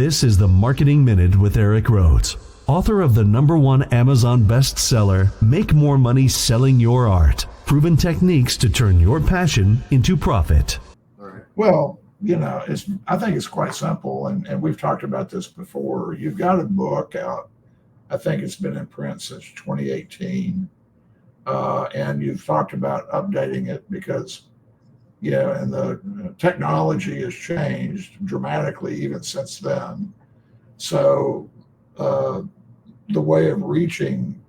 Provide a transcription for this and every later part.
This is the Marketing Minute with Eric Rhodes, author of the #1 Amazon bestseller, Make More Money Selling Your Art, Proven Techniques to Turn Your Passion into Profit. All right. Well, I think it's quite simple, and we've talked about this before. You've got a book out. I think it's been in print since 2018, and you've talked about updating it because, and the technology has changed dramatically even since then. So the way of reaching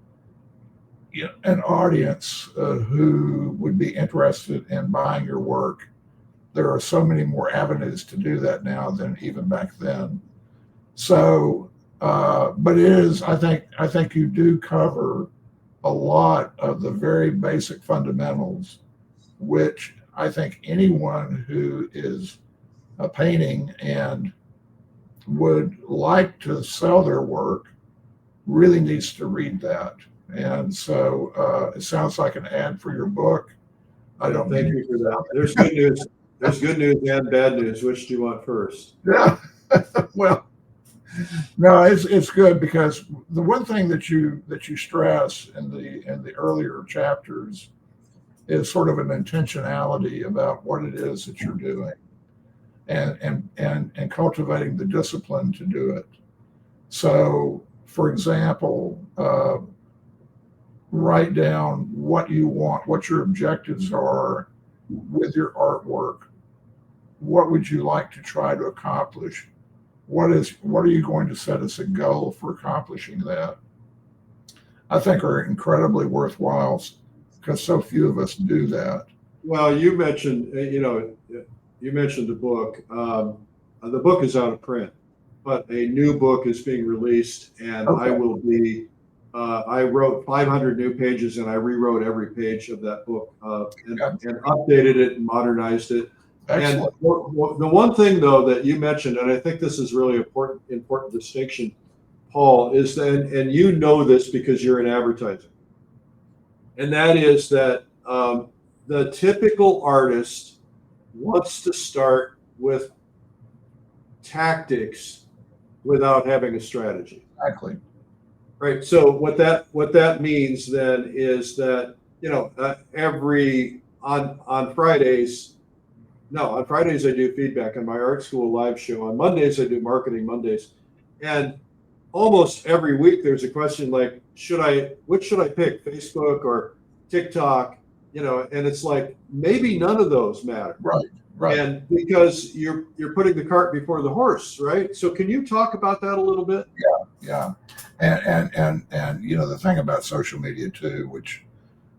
an audience who would be interested in buying your work, there are so many more avenues to do that now than even back then. So, but it is, I think you do cover a lot of the very basic fundamentals, which I think anyone who is painting and would like to sell their work really needs to read that. And so it sounds like an ad for your book. I don't Thank you for that. There's good news. There's good news and bad news. Which do you want first? Yeah. Well, no, it's good because the one thing that you stress in the earlier chapters is sort of an intentionality about what it is that you're doing, and cultivating the discipline to do it. So, for example, write down what you want, what your objectives are with your artwork. What would you like to try to accomplish? What are you going to set as a goal for accomplishing that? I think are incredibly worthwhile because so few of us do that. Well, you mentioned, the book. The book is out of print, but a new book is being released, and Okay. I will be. I wrote 500 new pages, and I rewrote every page of that book, and updated it and modernized it. Excellent. And the one thing, though, that you mentioned, and I think this is really important distinction, Paul, is that, and you know this because you're in advertising, and that is that the typical artist wants to start with tactics without having a strategy. Exactly. Right. So what that means then is that on Fridays. No, on Fridays I do feedback on my art school live show. On Mondays I do Marketing Mondays, and almost every week there's a question like, which should I pick, Facebook or TikTok? And it's like maybe none of those matter. Right. And because you're putting the cart before the horse, right? So can you talk about that a little bit? Yeah. And the thing about social media too, which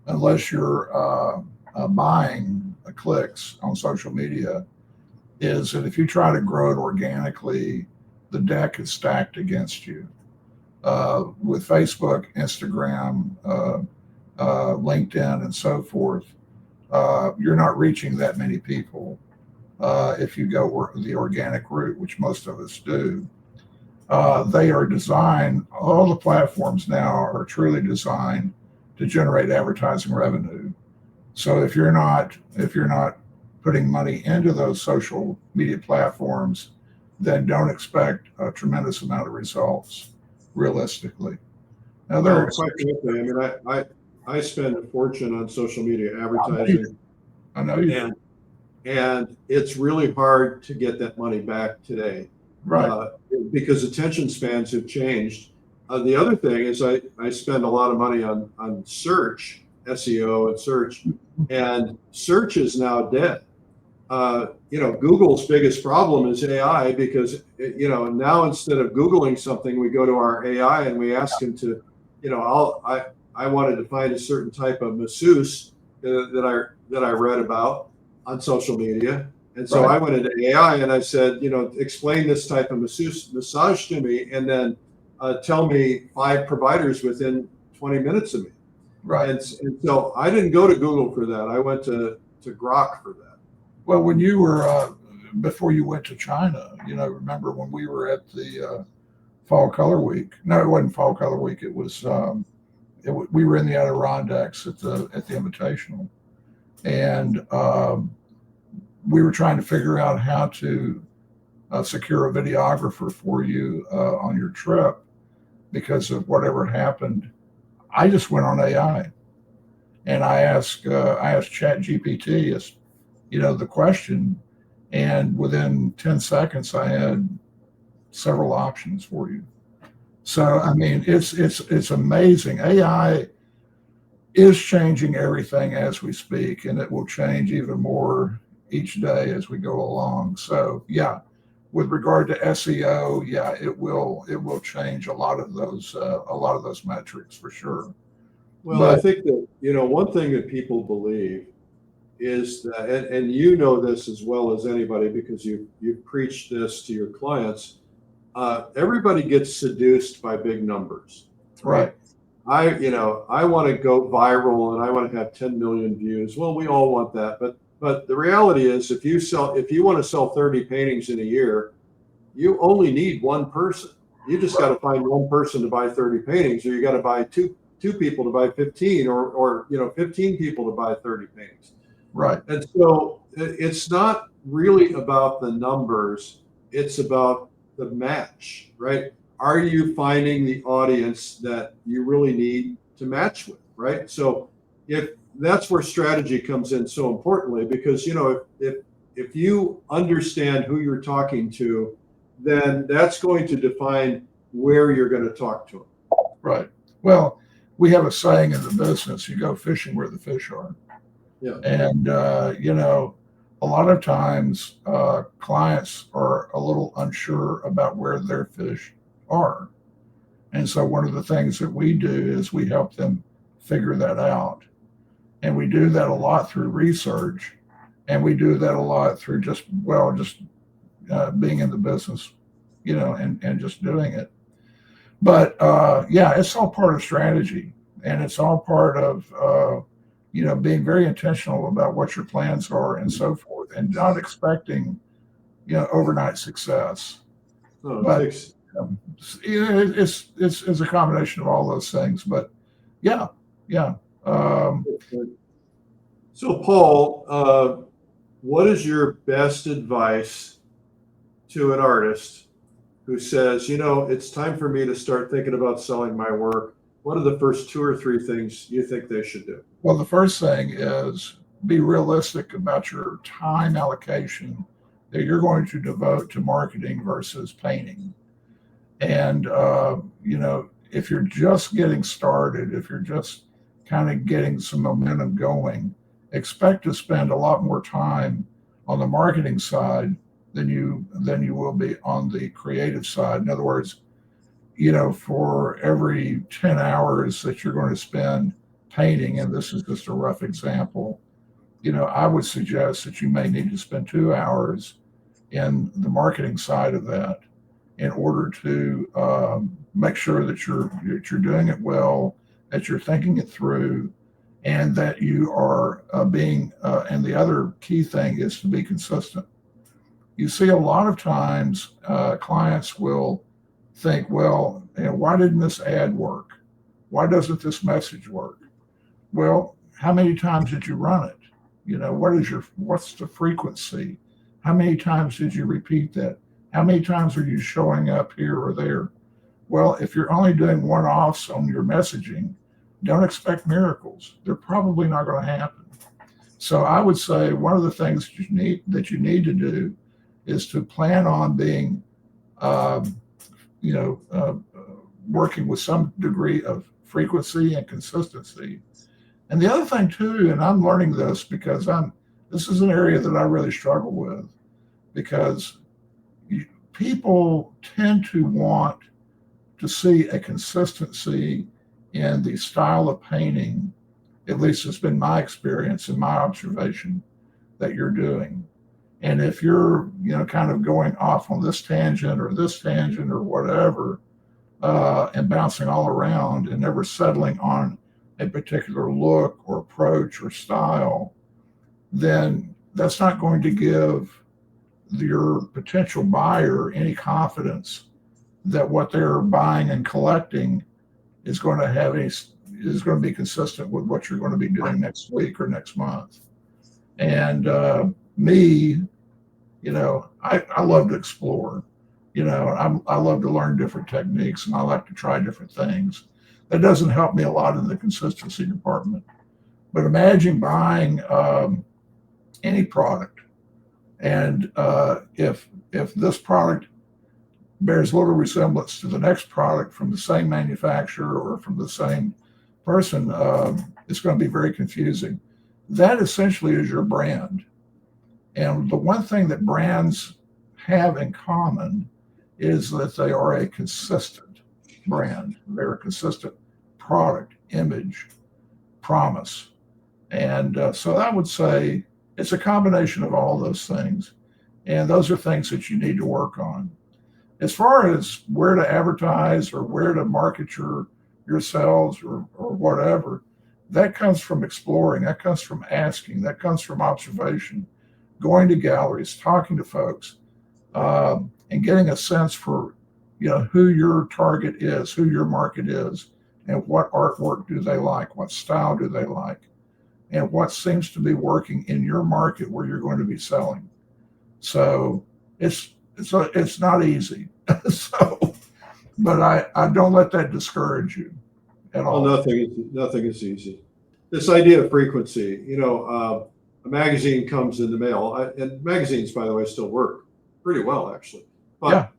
unless you're buying clicks on social media, is that if you try to grow it organically, the deck is stacked against you. With Facebook, Instagram, LinkedIn, and so forth, you're not reaching that many people if you go the organic route, which most of us do. They are designed, all the platforms now are truly designed to generate advertising revenue. So if you're not putting money into those social media platforms, then don't expect a tremendous amount of results realistically. Now Quite frankly, I mean, I spend a fortune on social media advertising. I know you do. And it's really hard to get that money back today, Right. Because attention spans have changed. The other thing is I spend a lot of money on search, SEO and search, and search is now dead. Google's biggest problem is AI because, now instead of Googling something, we go to our AI and we ask him to, I wanted to find a certain type of masseuse that I read about on social media. And so Right. I went into AI and I said, explain this type of massage to me, and then tell me 5 providers within 20 minutes of me. Right. And so I didn't go to Google for that. I went to Grok for that. Well, when you were before you went to China, remember when we were at the Fall Color Week? No, it wasn't Fall Color Week. It was we were in the Adirondacks at the Invitational, and we were trying to figure out how to secure a videographer for you on your trip because of whatever happened. I just went on AI and I asked ChatGPT, the question, and within 10 seconds I had several options for you. So I mean, it's amazing. AI is changing everything as we speak, and it will change even more each day as we go along. So yeah, with regard to SEO, yeah, it will change a lot of those metrics for sure. Well, I But think that, one thing that people believe is that, and you know this as well as anybody because you've preached this to your clients, everybody gets seduced by big numbers, right, I want to go viral and I want to have 10 million views. Well, we all want that, but the reality is if you want to sell 30 paintings in a year, you only need one person. You just got to find one person to buy 30 paintings, or you got to buy two people to buy 15, or 15 people to buy 30 paintings. right, And so it's not really about the numbers, it's about the match, right? Are you finding the audience that you really need to match with, right? So if that's where strategy comes in so importantly, because if you understand who you're talking to, then that's going to define where you're going to talk to them. right. Well, we have a saying in the business: you go fishing where the fish are. Yeah. And a lot of times clients are a little unsure about where their fish are. And so one of the things that we do is we help them figure that out. And we do that a lot through research. And we do that a lot through just being in the business, and just doing it. But yeah, it's all part of strategy, and it's all part of being very intentional about what your plans are and so forth, and not expecting overnight success. No, But it's it's a combination of all those things. But yeah. So, Paul, what is your best advice to an artist who says, it's time for me to start thinking about selling my work? What are the first 2 or 3 things you think they should do? Well, the first thing is be realistic about your time allocation that you're going to devote to marketing versus painting. And, if you're just getting started, if you're just kind of getting some momentum going, expect to spend a lot more time on the marketing side than you will be on the creative side. In other words, for every 10 hours that you're going to spend painting, and this is just a rough example, I would suggest that you may need to spend 2 hours in the marketing side of that in order to make sure that you're doing it well, that you're thinking it through, and that you are and the other key thing is to be consistent. You see a lot of times clients will think, well, why didn't this ad work? Why doesn't this message work? Well, how many times did you run it? What's the frequency? How many times did you repeat that? How many times are you showing up here or there? Well, if you're only doing one-offs on your messaging, don't expect miracles. They're probably not going to happen. So I would say one of the things you need to do is to plan on being, working with some degree of frequency and consistency. And the other thing too, and I'm learning this because this is an area that I really struggle with, because people tend to want to see a consistency in the style of painting. At least it's been my experience and my observation that you're doing. And if you're, kind of going off on this tangent or whatever, and bouncing all around and never settling on a particular look or approach or style, then that's not going to give your potential buyer any confidence that what they're buying and collecting is going to be consistent with what you're going to be doing next week or next month. And me, I love to explore. I love to learn different techniques, and I like to try different things. That doesn't help me a lot in the consistency department. But imagine buying any product, and if this product bears little resemblance to the next product from the same manufacturer or from the same person, it's going to be very confusing. That essentially is your brand. And the one thing that brands have in common is that they are a consistent brand. They're a consistent product, image, promise. And so I would say it's a combination of all those things. And those are things that you need to work on. As far as where to advertise or where to market yourselves or whatever, that comes from exploring, that comes from asking, that comes from observation, going to galleries, talking to folks, and getting a sense for who your target is, who your market is, and what artwork do they like, what style do they like, and what seems to be working in your market where you're going to be selling. So it's not easy. But I don't let that discourage you at all. Well, nothing is easy. This idea of frequency, a magazine comes in the mail, and magazines, by the way, still work pretty well, actually. But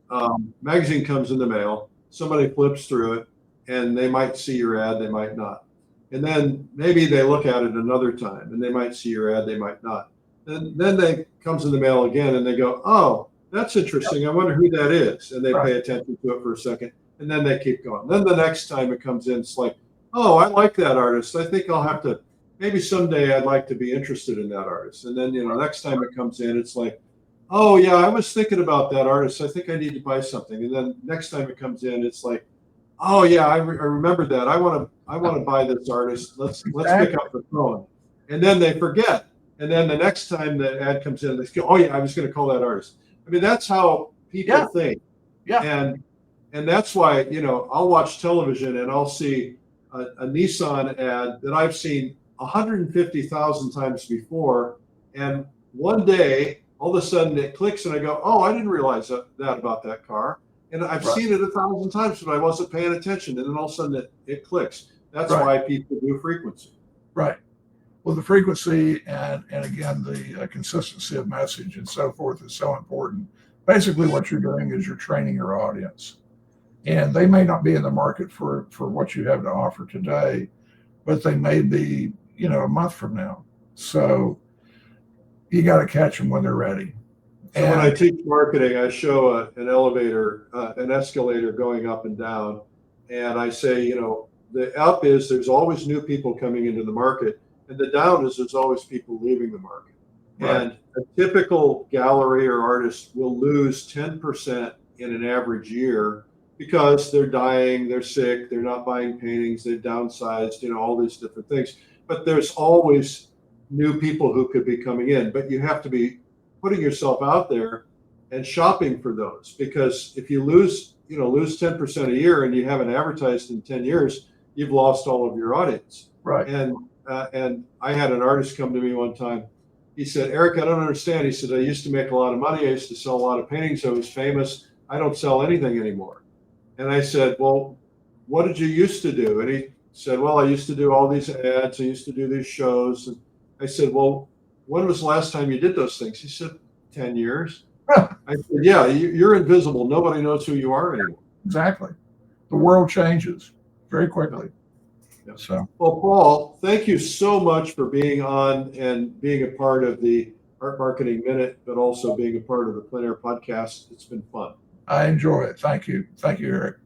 magazine comes in the mail, somebody flips through it, and they might see your ad, they might not. And then maybe they look at it another time, and they might see your ad, they might not. And then they comes in the mail again, and they go, oh, that's interesting. I wonder who that is. And they pay attention to it for a second, and then they keep going. Then the next time it comes in, it's like, oh, I like that artist. I think I'll have to, maybe someday I'd like to be interested in that artist. And then, next time it comes in, it's like, oh yeah, I was thinking about that artist. I think I need to buy something. And then next time it comes in, it's like, oh yeah, I remember that. I want to buy this artist. Let's pick up the phone. And then they forget. And then the next time the ad comes in, they go, oh yeah, I was going to call that artist. I mean, that's how people think. Yeah. And that's why, I'll watch television and I'll see a Nissan ad that I've seen 150,000 times before. And one day, all of a sudden it clicks and I go, oh, I didn't realize that about that car. And I've seen it 1,000 times, but I wasn't paying attention. And then all of a sudden it clicks. That's why people do frequency. Right. Well, the frequency and again, the consistency of message and so forth is so important. Basically, what you're doing is you're training your audience. And they may not be in the market for what you have to offer today, but they may be, a month from now. So you got to catch them when they're ready. So when I teach marketing, I show an elevator, an escalator going up and down. And I say, the up is there's always new people coming into the market. And the down is there's always people leaving the market. Right. And a typical gallery or artist will lose 10% in an average year because they're dying, they're sick, they're not buying paintings, they've downsized, all these different things. But there's always new people who could be coming in. But you have to be putting yourself out there and shopping for those, because if you lose 10% a year and you haven't advertised in 10 years, you've lost all of your audience. Right. And I had an artist come to me one time. He said, Eric, I don't understand. He said, I used to make a lot of money. I used to sell a lot of paintings. I was famous. I don't sell anything anymore. And I said, well, what did you used to do? And he said, well, I used to do all these ads. I used to do these shows. And I said, well, when was the last time you did those things? He said, 10 years. I said, yeah, you're invisible. Nobody knows who you are anymore. Exactly. The world changes very quickly. Yeah. So, well, Paul, thank you so much for being on and being a part of the Art Marketing Minute, but also being a part of the Plein Air podcast. It's been fun. I enjoy it. Thank you. Thank you, Eric.